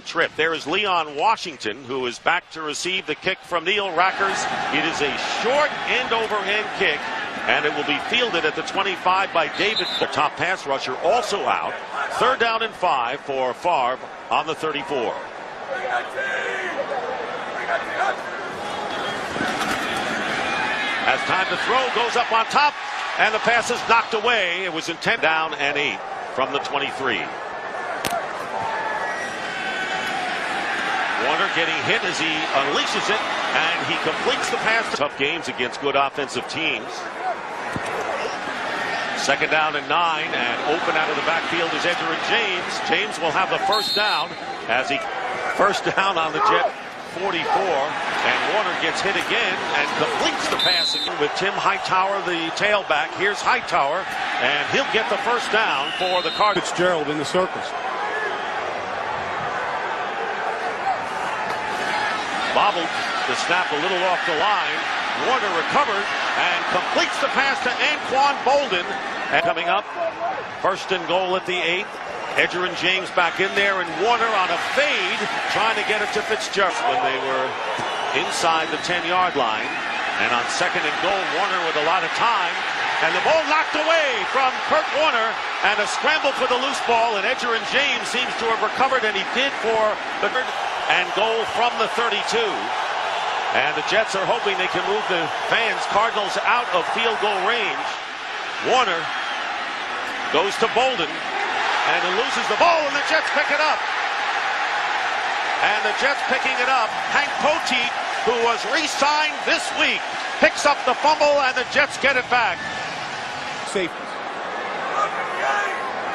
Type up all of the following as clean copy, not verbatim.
Trip. There is Leon Washington, who is back to receive the kick from Neil Rackers. It is a short end-over-end kick, and it will be fielded at the 25 by David. The top pass rusher also out. 3rd down and 5 for Favre on the 34. As time to throw, goes up on top, and the pass is knocked away. It was intended. Down and 8 from the 23. Warner getting hit as he unleashes it, and he completes the pass. Tough games against good offensive teams. 2nd down and 9, and open out of the backfield is Edgerrin James. James will have the 1st down as he 1st down on the Jet 44, and Warner gets hit again and completes the pass again with Tim Hightower, the tailback. Here's Hightower, and he'll get the 1st down for the Cardinals. Fitzgerald in the circles. Bobbled the snap a little off the line. Warner recovered and completes the pass to Anquan Bolden. And coming up, 1st and goal at the 8th. Edgerrin James back in there, and Warner on a fade trying to get it to Fitzgerald when they were inside the 10-yard line. And on 2nd and goal, Warner with a lot of time, and the ball knocked away from Kurt Warner, and a scramble for the loose ball, and Edgerrin James seems to have recovered, and he did for the and goal from the 32. And the Jets are hoping they can move the fans, Cardinals, out of field goal range. Warner goes to Bolden, and he loses the ball, and the Jets pick it up. And the Jets picking it up. Hank Poteet, who was re-signed this week, picks up the fumble, and the Jets get it back. Safety.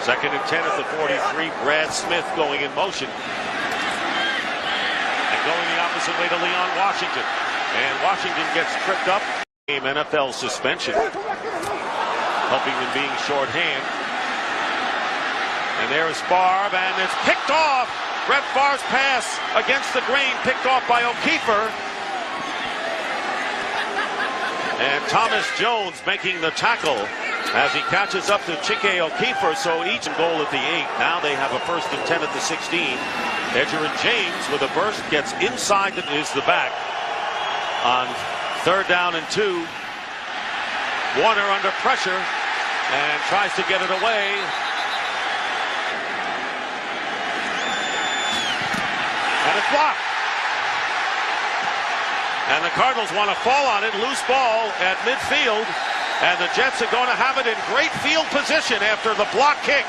2nd and 10 at the 43. Brad Smith going in motion. Going the opposite way to Leon Washington. And Washington gets tripped up. NFL suspension. Helping them being shorthand. And there is Favre, and it's picked off. Brett Favre's pass against the grain, picked off by O'Keefer. And Thomas Jones making the tackle as he catches up to Chike O'Keefer. So each goal at the 8. Now they have a 1st and 10 at the 16. Edgerrin James with a burst gets inside is the back on 3rd down and 2. Warner under pressure and tries to get it away. And it's blocked. And the Cardinals want to fall on it. Loose ball at midfield. And the Jets are going to have it in great field position after the block kick.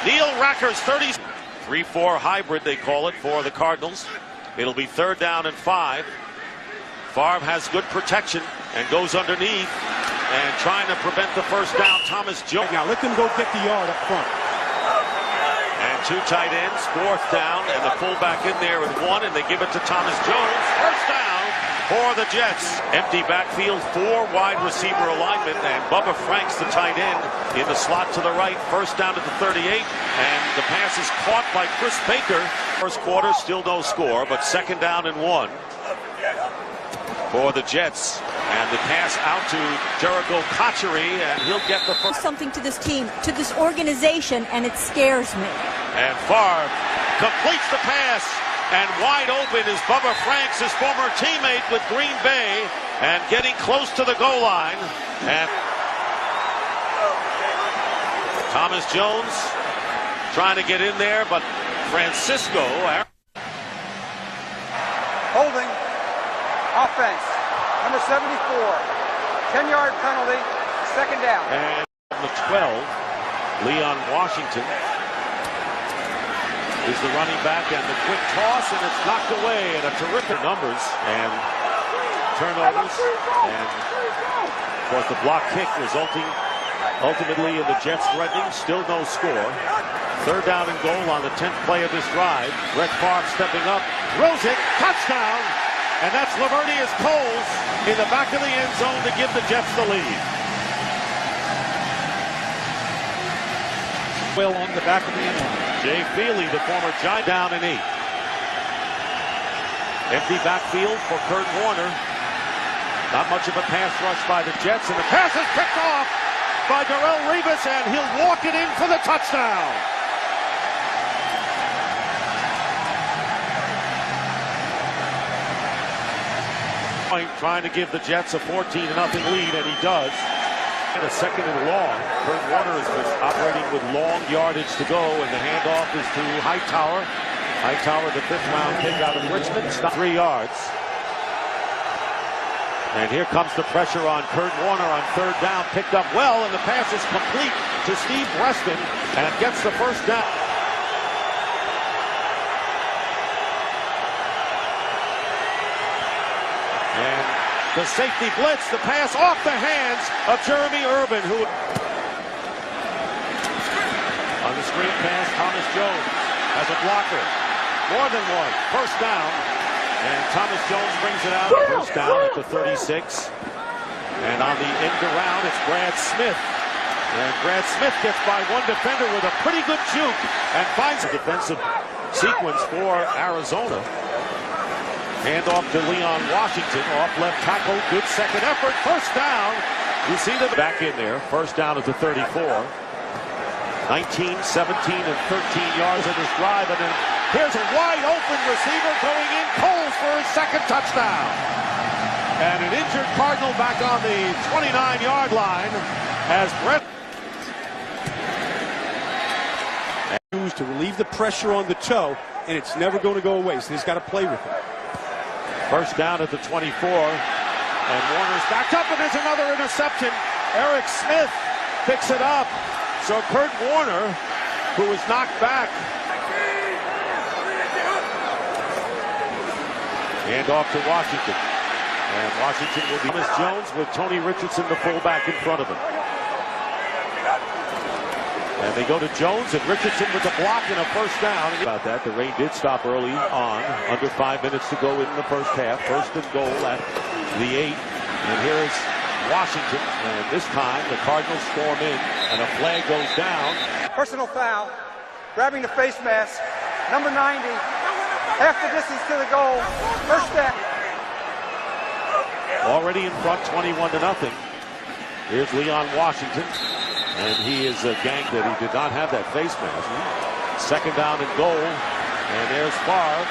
Neil Rackers 30. 3-4 hybrid, they call it, for the Cardinals. It'll be 3rd down and 5. Favre has good protection and goes underneath and trying to prevent the 1st down. Thomas Jones. Now let them go get the yard up front. And 2 tight ends, 4th down, and the fullback in there with 1, and they give it to Thomas Jones. 1st down for the Jets. Empty backfield, 4 wide receiver alignment, and Bubba Franks, the tight end, in the slot to the right. 1st down at the 38, and the pass is caught by Chris Baker. 1st quarter, still no score, but 2nd down and 1 for the Jets. And the pass out to Jericho Cotchery, and he'll get the first. Something to this team, to this organization, and it scares me. And Favre completes the pass, and wide open is Bubba Franks, his former teammate with Green Bay, and getting close to the goal line. And Thomas Jones trying to get in there, but Francisco. Holding. Offense. Number 74. 10-yard penalty. 2nd down. And the 12, Leon Washington is the running back, and the quick toss, and it's knocked away, and a terrific numbers and turnovers, and of course the block kick resulting ultimately in the Jets threatening. Still no score. 3rd down and goal on the 10th play of this drive. Brett Favre stepping up, throws it, touchdown, and that's Lavernius Coles in the back of the end zone to give the Jets the lead. Well on the back of the end line. Jay Feely, the former Giant, down and 8. Empty backfield for Kurt Warner. Not much of a pass rush by the Jets, and the pass is picked off by Darrelle Revis, and he'll walk it in for the touchdown. Trying to give the Jets a 14-0 lead, and he does. And a second and long. Kurt Warner has been operating with long yardage to go, and the handoff is to Hightower. Hightower, the 5th-round pick out of Richmond, stop 3 yards. And here comes the pressure on Kurt Warner on 3rd down, picked up well, and the pass is complete to Steve Weston, and gets the 1st down. And the safety blitz, the pass off the hands of Jeremy Urban, who on the screen pass, Thomas Jones has a blocker. More than one. 1st down. And Thomas Jones brings it out. 1st down at the 36. And on the end around, it's Brad Smith. And Brad Smith gets by one defender with a pretty good juke and finds a defensive sequence for Arizona. Handoff to Leon Washington, off left tackle, good second effort, 1st down. You see the back in there, 1st down at the 34. 19, 17, and 13 yards in this drive, and then here's a wide open receiver going in, Coles for his 2nd touchdown. And an injured Cardinal back on the 29-yard line as Brett To relieve the pressure on the toe, and it's never going to go away, so he's got to play with it. 1st down at the 24, and Warner's backed up, and there's another interception. Eric Smith picks it up. So Kurt Warner, who was knocked back. Hand off to Washington. And Washington will be Thomas Jones with Tony Richardson, the fullback, in front of him. And they go to Jones and Richardson with a block and a 1st down. About that, the rain did stop early on. Under 5 minutes to go in the 1st half. 1st and goal at the 8. And here is Washington. And this time the Cardinals storm in and a flag goes down. Personal foul. Grabbing the face mask. Number 90. Half the distance to the goal. 1st down. Already in front, 21-0. Here's Leon Washington. And he is ganged that he did not have that face mask. 2nd down and goal. And there's Favre.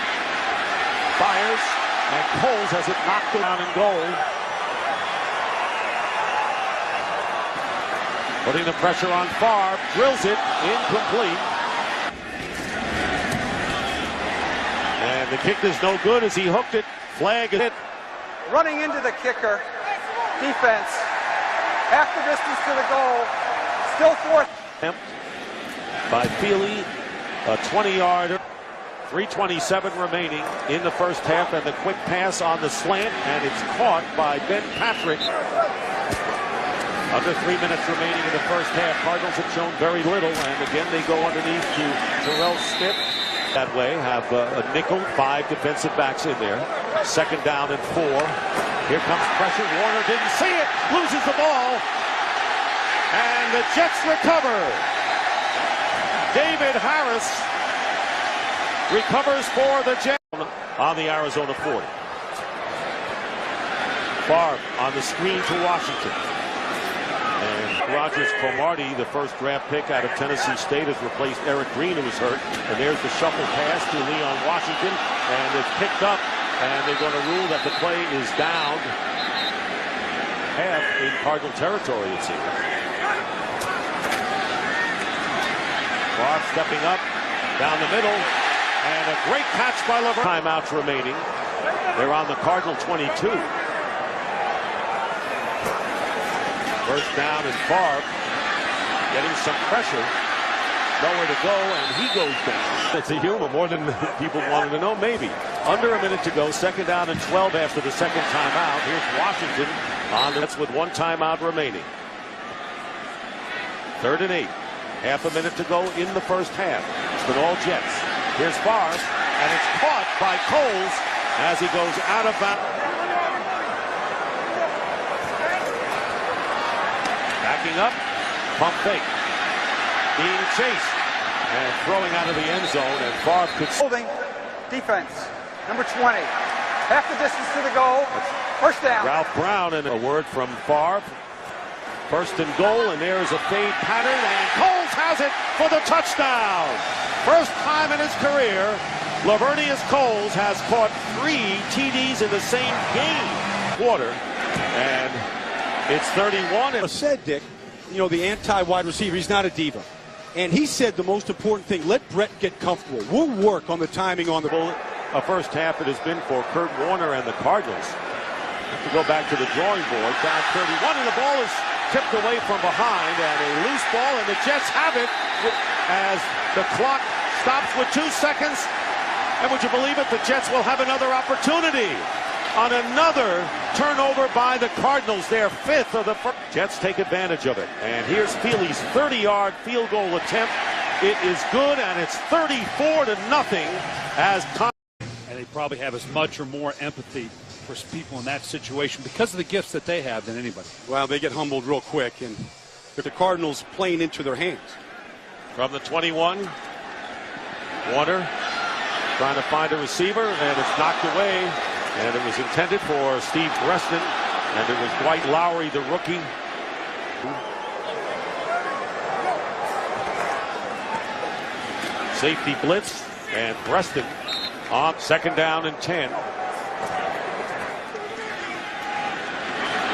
Fires. And Coles has it knocked down and goal. Putting the pressure on Favre. Drills it. Incomplete. And the kick is no good as he hooked it. Flag it. Running into the kicker. Defense. Half the distance to the goal. Still 4th. By Feely, a 20-yarder. 3:27 remaining in the 1st half, and the quick pass on the slant, and it's caught by Ben Patrick. Under 3 minutes remaining in the 1st half. Cardinals have shown very little, and again they go underneath to Terrell Smith. That way, have a nickel, 5 defensive backs in there. 2nd down and 4. Here comes pressure. Warner didn't see it, loses the ball. And the Jets recover. David Harris recovers for the Jets on the Arizona 40. Favre on the screen to Washington. And Rogers Cromartie, the 1st draft pick out of Tennessee State, has replaced Eric Green, who was hurt. And there's the shuffle pass to Leon Washington. And it's picked up. And they're going to rule that the play is down half in Cardinal territory, it seems. Favre stepping up down the middle, and a great catch by Laverne. Timeouts remaining. They're on the Cardinal 22. 1st down and Favre getting some pressure. Nowhere to go, and he goes down. It's a humor more than people wanted to know, maybe. Under a minute to go, 2nd down and 12 after the 2nd timeout. Here's Washington on that's with 1 timeout remaining. 3rd and 8. Half a minute to go in the 1st half. It's been all Jets. Here's Favre, and it's caught by Coles as he goes out of bounds. Backing up, pump fake. Being chased and throwing out of the end zone, and Favre could... Holding defense, number 20. Half the distance to the goal. 1st down. Ralph Brown, and a word from Favre. 1st and goal, and there is a fade pattern, and Coles has it for the touchdown. 1st time in his career, Lavernius Coles has caught 3 TDs in the same game. quarter, and it's 31. I said, Dick, you know, the anti-wide receiver, he's not a diva. And he said the most important thing, let Brett get comfortable. We'll work on the timing on the bullet. A first half it has been for Kurt Warner and the Cardinals. Have to go back to the drawing board. Down 31, and the ball is tipped away from behind, and a loose ball, and the Jets have it as the clock stops with 2 seconds. And would you believe it, the Jets will have another opportunity on another turnover by the Cardinals, their 5th of the first. Jets take advantage of it. And here's Feely's 30-yard field goal attempt. It is good, and it's 34-0 as and they probably have as much or more empathy for people in that situation because of the gifts that they have than anybody. Well, they get humbled real quick, and the Cardinals playing into their hands. From the 21, Warner trying to find a receiver, and it's knocked away, and it was intended for Steve Breston, and it was Dwight Lowry, the rookie. Safety blitz, and Breston on 2nd down and 10.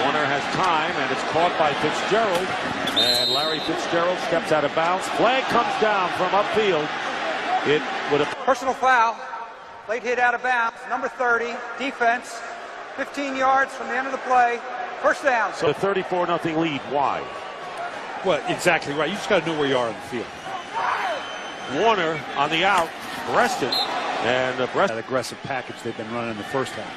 Warner has time, and it's caught by Fitzgerald, and Larry Fitzgerald steps out of bounds. Flag comes down from upfield. It would have Personal foul. Late hit out of bounds. Number 30. Defense. 15 yards from the end of the play. First down. So a 34-0 lead. Why? Well, exactly right. You just got to know where you are on the field. Warner on the out. Breston. And Breston. That aggressive package they've been running in the first half.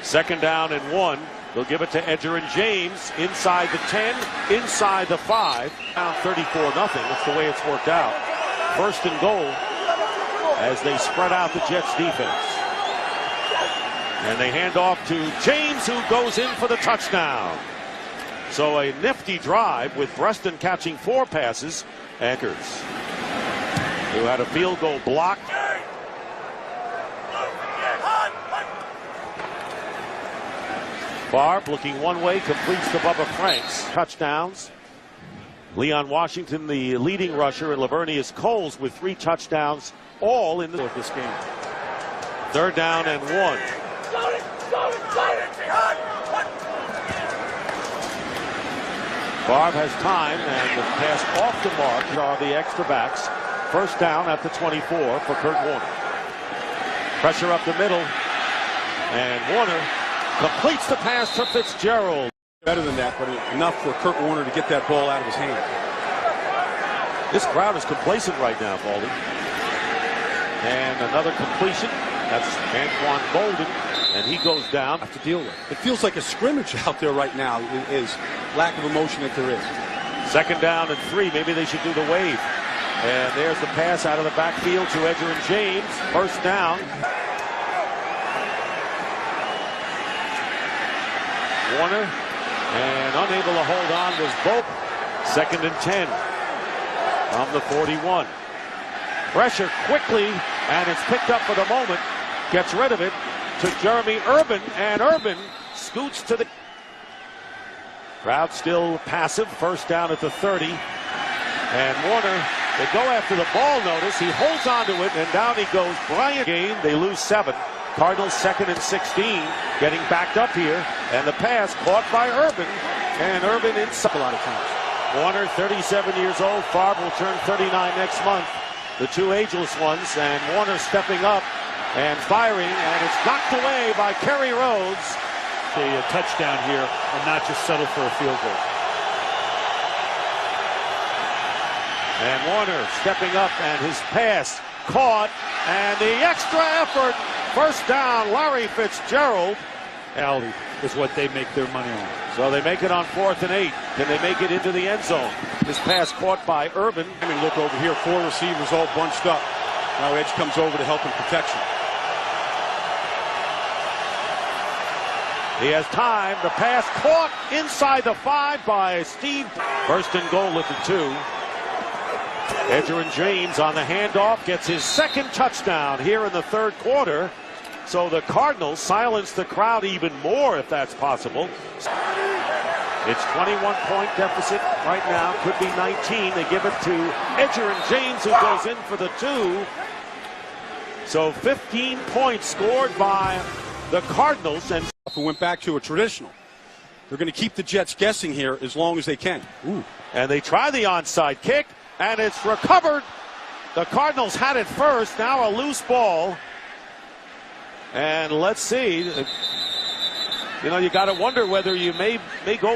2nd down and 1. They'll give it to Edgerrin James inside the 10, inside the 5. Now 34-0. That's the way it's worked out. 1st and goal as they spread out the Jets defense. And they hand off to James, who goes in for the touchdown. So a nifty drive with Breston catching 4 passes. Anchors, who had a field goal blocked. Favre looking one way, completes to Bubba Franks. Touchdowns. Leon Washington, the leading rusher, and Lavernius Coles with 3 touchdowns, all in this game. 3rd down and 1. Favre has time, and the pass off the mark are the extra backs. 1st down at the 24 for Kurt Warner. Pressure up the middle, and Warner completes the pass to Fitzgerald. Better than that, but enough for Kurt Warner to get that ball out of his hand. This crowd is complacent right now, Baldy. And another completion. That's Anquan Bolden, and he goes down. Have to deal with. It feels like a scrimmage out there right now. Is lack of emotion that there is. 2nd down and 3. Maybe they should do the wave. And there's the pass out of the backfield to Edgerrin James. 1st down. Warner, and unable to hold on was Bope. 2nd and 10 from the 41. Pressure quickly, and it's picked up for the moment. Gets rid of it to Jeremy Urban, and Urban scoots to the crowd. Still passive. 1st down at the 30, and Warner, they go after the ball. Notice he holds on to it, and down he goes. Bryant game, they lose 7. Cardinals 2nd and 16, getting backed up here, and the pass caught by Urban, and Urban inside a lot of times. Warner, 37 years old. Favre will turn 39 next month. The 2 ageless ones, and Warner stepping up and firing, and it's knocked away by Kerry Rhodes. A touchdown here, and not just settle for a field goal. And Warner stepping up, and his pass caught, and the extra effort. 1st down, Larry Fitzgerald. Alley is what they make their money on. So they make it on 4th and 8. Can they make it into the end zone? This pass caught by Urban. I mean, look over here, 4 receivers all bunched up. Now Edge comes over to help in protection. He has time. The pass caught inside the 5 by Steve. 1st and goal at the 2. Edgerrin James on the handoff gets his 2nd touchdown here in the 3rd quarter. So the Cardinals silence the crowd even more, if that's possible. It's 21-point deficit right now. Could be 19. They give it to Edgerrin James, who goes in for the 2. So 15 points scored by the Cardinals, and who went back to a traditional. They're going to keep the Jets guessing here as long as they can. Ooh. And they try the onside kick, and it's recovered. The Cardinals had it first. Now a loose ball. And let's see. You know, you got to wonder whether you may go.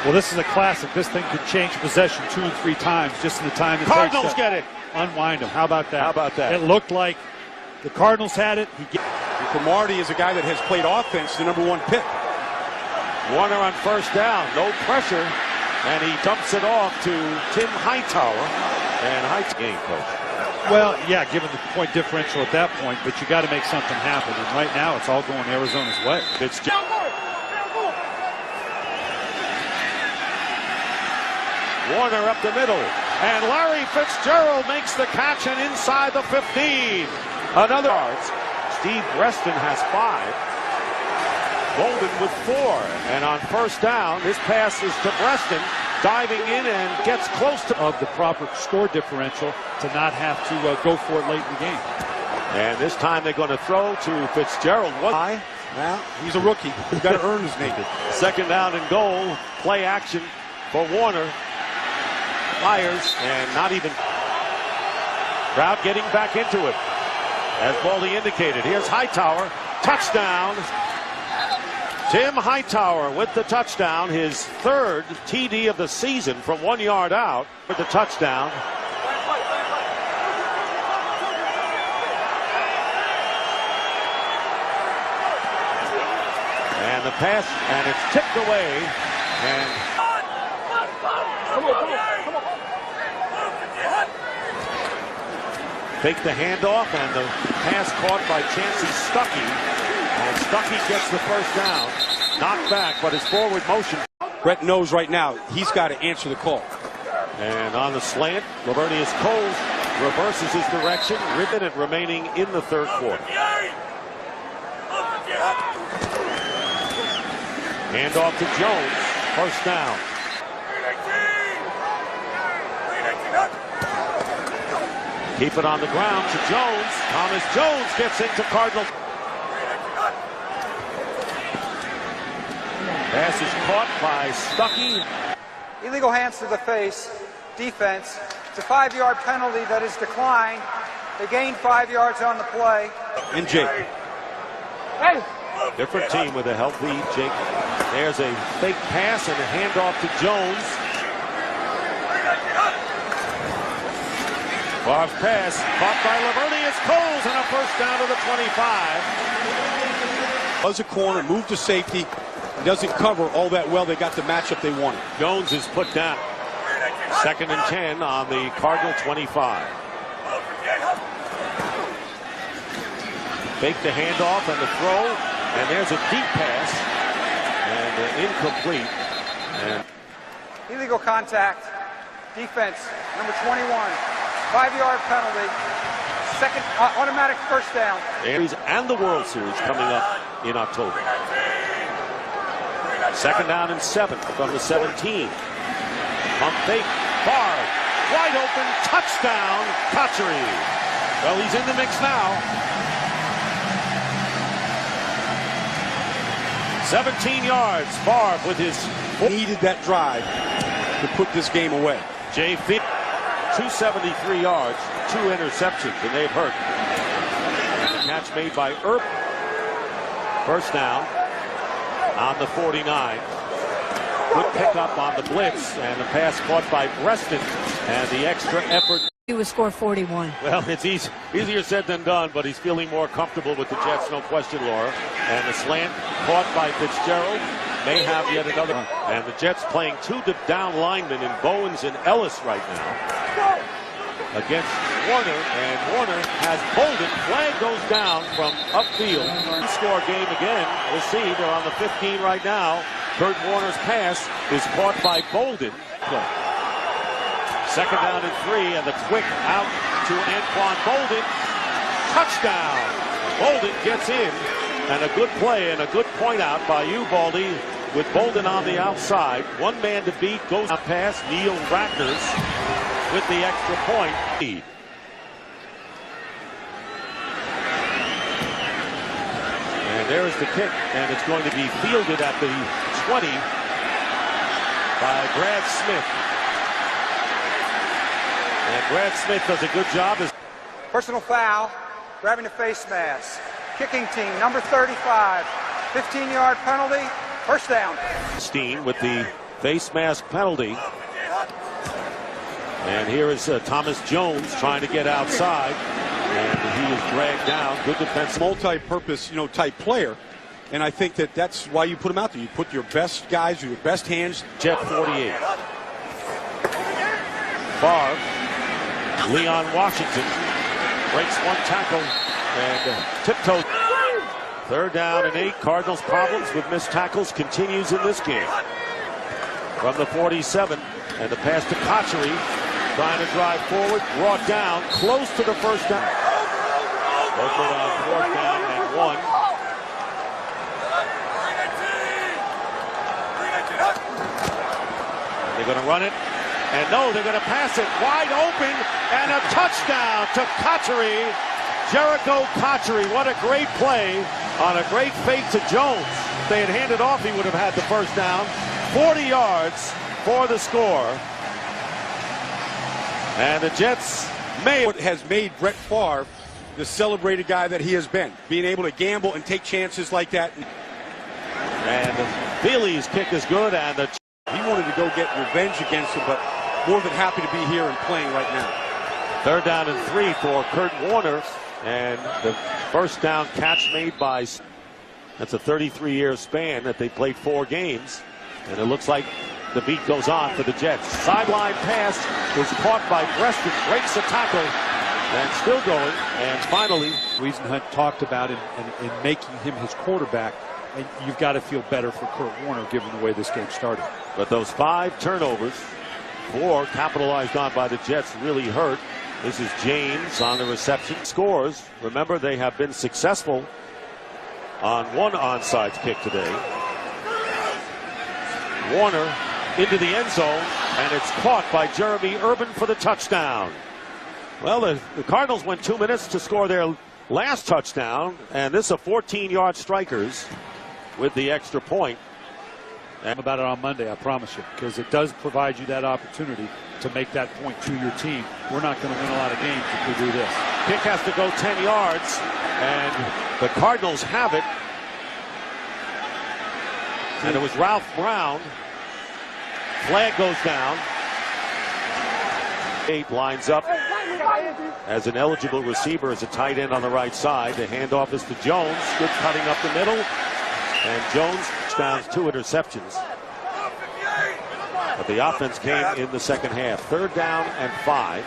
Well, this is a classic. This thing could change possession 2 and 3 times just in the time it Cardinals takes to get it. unwind them. How about that? How about that? It looked like the Cardinals had it. Cromartie is a guy that has played offense, the #1 pick. Warner on first down, no pressure, and he dumps it off to Tim Hightower. And Hightower game, coach. Well, yeah, given the point differential at that point, but you got to make something happen. And right now, it's all going Arizona's way. Warner up the middle, and Larry Fitzgerald makes the catch and inside the 15. Another yards. Steve Reston has 5. Bolden with 4. And on first down, this pass is to Preston, diving in and gets close to of the proper score differential to not have to go for it late in the game. And this time they're going to throw to Fitzgerald. Well, he's a rookie. He's got to earn his name. Second down and goal. Play action for Warner. Fires and not even. Crowd getting back into it. As Baldy indicated, here's Hightower. Touchdown. Tim Hightower with the touchdown, his 3rd TD of the season from 1 yard out with the touchdown. And the pass, and it's tipped away. And fake the handoff, and the pass caught by Chancey Stuckey. And Stuckey gets the first down. Knocked back, but his forward motion. Brett knows right now he's got to answer the call. And on the slant, Lavernius Coles reverses his direction. Minute remaining in the 3rd quarter. Handoff to Jones. First down. Keep it on the ground to Jones. Thomas Jones gets into Cardinal. Pass is caught by Stuckey. Illegal hands to the face. Defense. It's a 5-yard penalty that is declined. They gained 5 yards on the play. And Jake. Different team with a healthy Jake. There's a fake pass and a handoff to Jones. Favre's pass caught by Lavernius Coles and a first down to the 25. Was a corner, moved to safety. He doesn't cover all that well. They got the matchup they wanted. Jones is put down. 2nd and 10 on the Cardinal 25. Fake the handoff and the throw, and there's a deep pass and incomplete. And Illegal contact. Defense, number 21. 5-yard penalty. Second automatic first down. And the World Series coming up in October. 2nd down and 7 from the 17. Pump fake. Favre. Wide open. Touchdown. Cotchery. Well, he's in the mix now. 17 yards. Favre with his. Needed that drive to put this game away. Jay Field. 273 yards. 2 interceptions, and they've hurt. The catch made by Earp. First down. On the 49. Good pickup on the blitz, and the pass caught by Preston, and the extra effort. He would score 41. Well, it's easier said than done, but he's feeling more comfortable with the Jets, no question, Laura. And the slant caught by Fitzgerald may have yet another. And the Jets playing 2 down linemen in Bowens and Ellis right now against Warner, and Warner has Bolden. Flag goes down from upfield. Score game again. We'll see. They're on the 15 right now. Kurt Warner's pass is caught by Bolden. 2nd down and 3, and the quick out to Anquan Bolden. Touchdown. Bolden gets in, and a good play and a good point out by you, Baldy, with Bolden on the outside. 1 man to beat, goes up past Neil Rackers with the extra point lead. And there's the kick, and it's going to be fielded at the 20 by Brad Smith. And Brad Smith does a good job. Personal foul, grabbing the face mask. Kicking team, number 35. 15-yard penalty, first down. Steen with the face mask penalty. And here is Thomas Jones trying to get outside. And he was dragged down. Good defense. Multi-purpose, type player. And I think that's why you put him out there. You put your best guys, your best hands. Jet 48. Favre. Leon Washington breaks one tackle and tiptoes. 3rd down and 8. Cardinals' problems with missed tackles continues in this game. From the 47, and the pass to Cotchery, trying to drive forward, brought down, close to the first down. Open on 4th down and 1. They're going to run it, and no, they're going to pass it wide open, and a touchdown to Cotchery. Jericho Cotchery, what a great play on a great fake to Jones. If they had handed off, he would have had the first down. 40 yards for the score. And the Jets has made Brett Favre the celebrated guy that he has been. Being able to gamble and take chances like that. And Feely's kick is good, and he wanted to go get revenge against him, but more than happy to be here and playing right now. 3rd down and 3 for Kurt Warner. And the first down catch made by, that's a 33-year span that they played 4 games. And it looks like the beat goes on for the Jets. Sideline pass was caught by Preston, breaks the tackle, and still going. And finally, reason Hunt talked about in making him his quarterback, and you've got to feel better for Kurt Warner given the way this game started. But those 5 turnovers, 4 capitalized on by the Jets, really hurt. This is James on the reception. Scores. Remember, they have been successful on one onside kick today. Warner into the end zone, and it's caught by Jeremy Urban for the touchdown. Well, the Cardinals went 2 minutes to score their last touchdown, and this is a 14-yard strikers with the extra point. And about it on Monday, I promise you, because it does provide you that opportunity to make that point to your team. We're not going to win a lot of games if we do this. Kick has to go 10 yards, and the Cardinals have it. And it was Ralph Brown. Flag goes down. 8 lines up as an eligible receiver as a tight end on the right side. The handoff is to Jones. Good cutting up the middle. And Jones touchdowns, 2 interceptions. But the offense came in the second half. 3rd down and 5.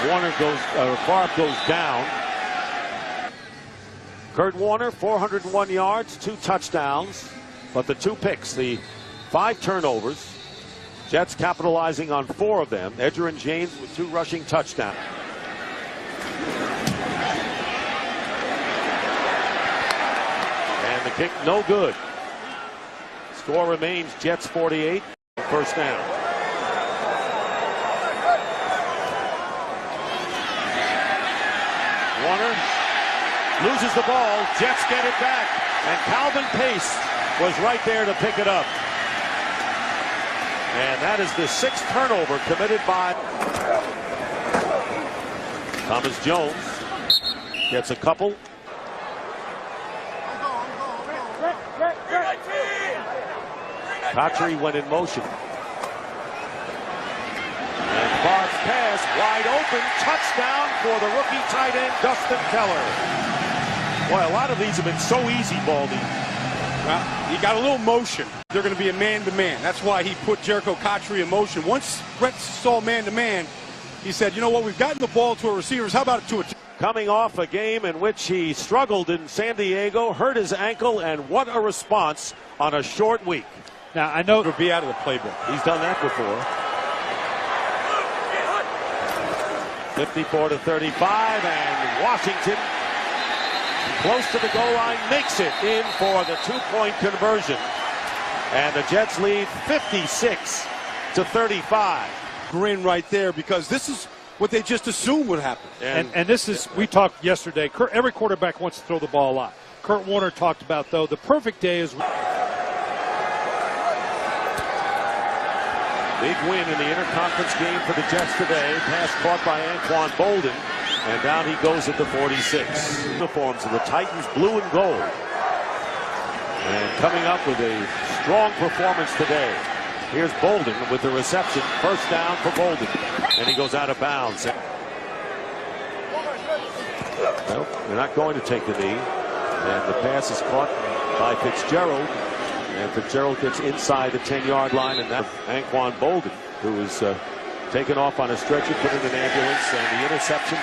Favre goes down. Kurt Warner, 401 yards, 2 touchdowns. But the 2 picks, the 5 turnovers. Jets capitalizing on 4 of them. Edgerrin James with 2 rushing touchdowns. And the kick no good. Score remains Jets 48. First down. Warner loses the ball. Jets get it back. And Calvin Pace was right there to pick it up. And that is the 6th turnover committed by Thomas Jones. Gets a couple. Cotchery went in motion. And Favre's pass wide open. Touchdown for the rookie tight end, Dustin Keller. Boy, a lot of these have been so easy, Baldy. Well, he got a little motion. They're going to be a man-to-man. That's why he put Jericho Cotchery in motion. Once Brett saw man-to-man, he said, you know what, we've gotten the ball to our receivers. How about it to a... Coming off a game in which he struggled in San Diego, hurt his ankle, and what a response on a short week. Now, I know it'll be out of the playbook. He's done that before. 54-35, and Washington, close to the goal line, makes it in for the 2-point conversion. And the Jets lead 56-35. Grin right there, because this is what they just assumed would happen. And this is, we talked yesterday, every quarterback wants to throw the ball a lot. Kurt Warner talked about, though, the perfect day is... Big win in the interconference game for the Jets today. Pass caught by Anquan Bolden. And down he goes at the 46. Uniforms of the Titans, blue and gold. And coming up with a strong performance today. Here's Bolden with the reception. First down for Bolden. And he goes out of bounds. Well, they're not going to take the knee. And the pass is caught by Fitzgerald. And Fitzgerald gets inside the 10-yard line. And that's Anquan Bolden, who is taken off on a stretcher, put in an ambulance. And the interception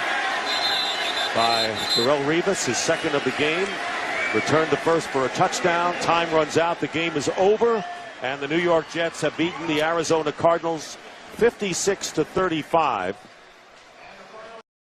by Darrelle Revis, his second of the game. Returned to first for a touchdown. Time runs out. The game is over. And the New York Jets have beaten the Arizona Cardinals 56-35.